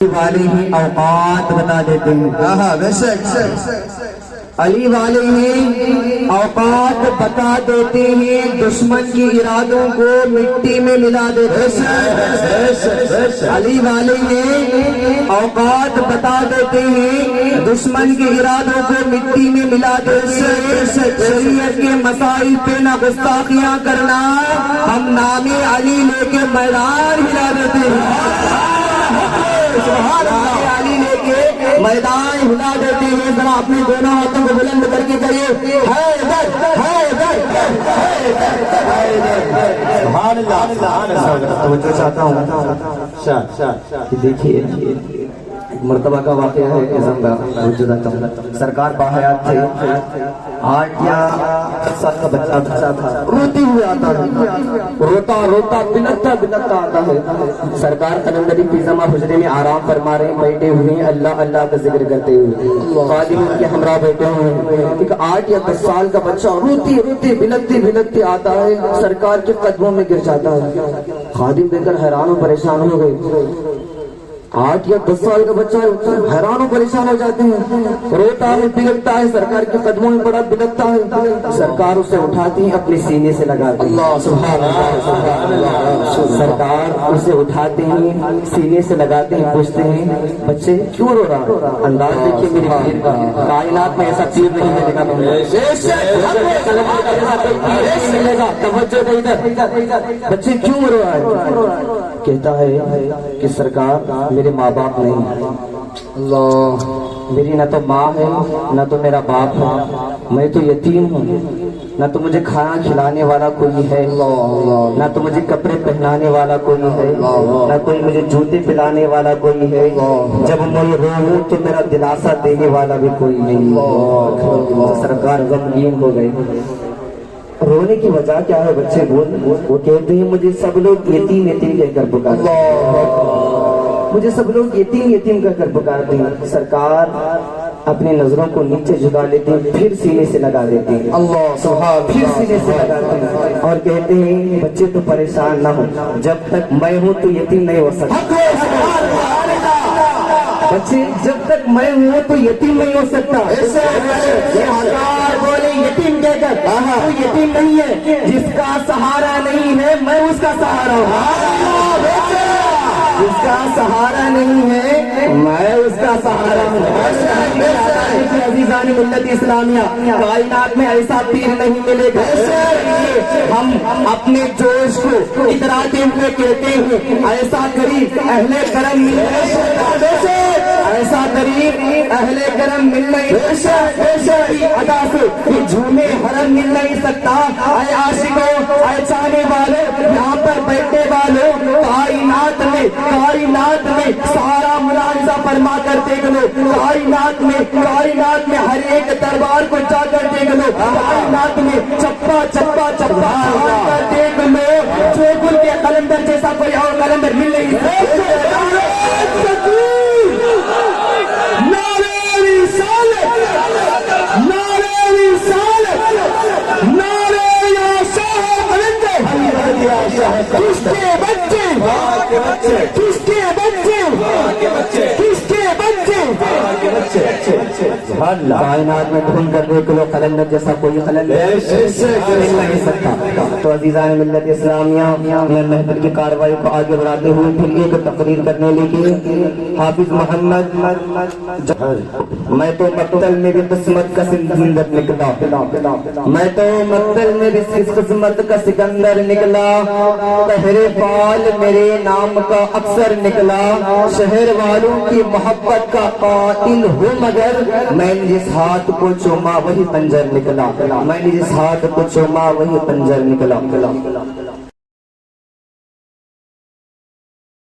والے ہی اوقات بتا دیتے ہیں. علی والے ہی اوقات بتا دیتے ہیں, دشمن کی ارادوں کو مٹی میں ملا دیتے ہیں. علی والے ہیں اوقات بتا دیتے ہیں, دشمن کے ارادوں کو مٹی میں ملا دیتے ہیں. شریعت کے مسائل پہ نہ گستاخیاں کرنا, ہم نام علی لے کے میدان ہلا دیتے ہیں. علی لے کے میدان ہلا دیتے ہیں. ذرا اپنے دونوں ہاتھوں کو بلند کر کے کہیے توجہ چاہتا ہوں. دیکھیے مرتبہ کا واقعہ ہے اعظم کا. سرکار باحیات تھے, 8 یا 10 سال کا بچہ تھا, روتے ہوئے آتا ہے, روتا روتا بلکتا آتا ہے. سرکار قلندری پیزما حجرے میں آرام فرما رہے ہیں, بیٹھے ہوئے ہیں, اللہ اللہ کا ذکر کرتے ہوئے. خادم ان کے ہمراہ بیٹھے ہوئے ہیں. ایک 8 یا 10 سال کا بچہ روتے روتے بلکتے آتا ہے, سرکار کے قدموں میں گر جاتا ہے. خادم دیکھ کر حیران و پریشان ہو گئے. 8 یا 10 سال کا بچہ حیران و پریشان ہو جاتے ہیں, روتا ہے بلکتا ہے, سرکار کے قدموں میں پڑا بلکتا ہے. سرکار اسے اٹھاتی ہیں, اپنے سینے سے لگاتے ہیں. سرکار اسے اٹھاتے ہیں, سینے سے لگاتے ہیں, پوچھتے ہیں بچے کیوں رو رہا. انداز دیکھیے میری پیر کا, کائنات میں ایسا پیر نہیں ملے گا, ملے گا. توجہ دے ادھر, بچے کیوں رو رہا ہے. کہتا ہے کہ سرکار میرے ماں باپ نہیں, اللہ میری نہ تو ماں ہے نہ تو میرا باپ ہے, میں تو یتیم ہوں. نہ تو مجھے کھانا کھلانے والا کوئی ہے, نہ تو مجھے کپڑے پہنانے والا کوئی ہے, نہ کوئی مجھے جوتے پلانے والا کوئی ہے. جب میں روؤں تو میرا دلاسا دینے والا بھی کوئی نہیں. سرکار غمگین ہو گئے. رونے کی وجہ کیا ہے بچے بول. وہ کہتے ہیں مجھے سب لوگ یتیم کہہ کر پکارتے ہیں, مجھے سب لوگ یتیم کہہ کر پکارتے ہیں. سرکار اپنی نظروں کو نیچے جھکا لیتے ہیں, پھر سینے سے لگا دیتے ہیں. پھر سینے سے لگاتے ہیں اور کہتے ہیں بچے تو پریشان نہ ہو, جب تک میں ہوں تو یتیم نہیں ہو سکتا. بچے جب تک میں ہوں تو یتیم نہیں ہو سکتا. بولے یتیم کہہ کر, تو یتیم نہیں ہے. جس کا سہارا نہیں ہے میں اس کا سہارا ہوں. جس کا سہارا نہیں ہے میں اس کا سہارا ہوں. عزیزان ملت اسلامیہ, کائنات میں ایسا پیر نہیں ملے گا. ہم اپنے جوش کو اتراتے ہوئے کہتے ہیں ایسا قریب اہل کرم ایسا قریب اہل کرم مل نہیں ادا سے جھومے حرم مل نہیں سکتا. اے عاشقوں, اے چاہنے والوں, یہاں پر بیٹھنے والوں, کائنات میں سارا ملاحظہ فرما کر دیکھ لو. کائنات میں ہر ایک دربار کو جا کر دیکھ لو. کائنات میں چپا کر دیکھ لو. جو گل کے قلندر جیسا کوئی اور قلندر مل نہیں کائنات میں ڈھونڈ کر دیکھ لو, قلندر جیسا کوئی قلندر مل نہیں سکتا. تو عزیزان ملت اسلامیہ, میں محفل کی کارروائی کو آگے بڑھاتے ہوئے پھر ایک تقریر کرنے لگی. حافظ محمد, میں تو مقتل میں بھی قسمت کا سکندر نکلا, میں تو مقتل میں بھی قسمت کا سکندر نکلا. پہرے فال میرے نام کا اکثر نکلا, شہر والوں کی محبت کا قاتل ہوں مگر میں نے جس ہاتھ کو چوما وہی پنجر نکلا. میں نے جس ہاتھ کو چوما وہی پنجر نکلا.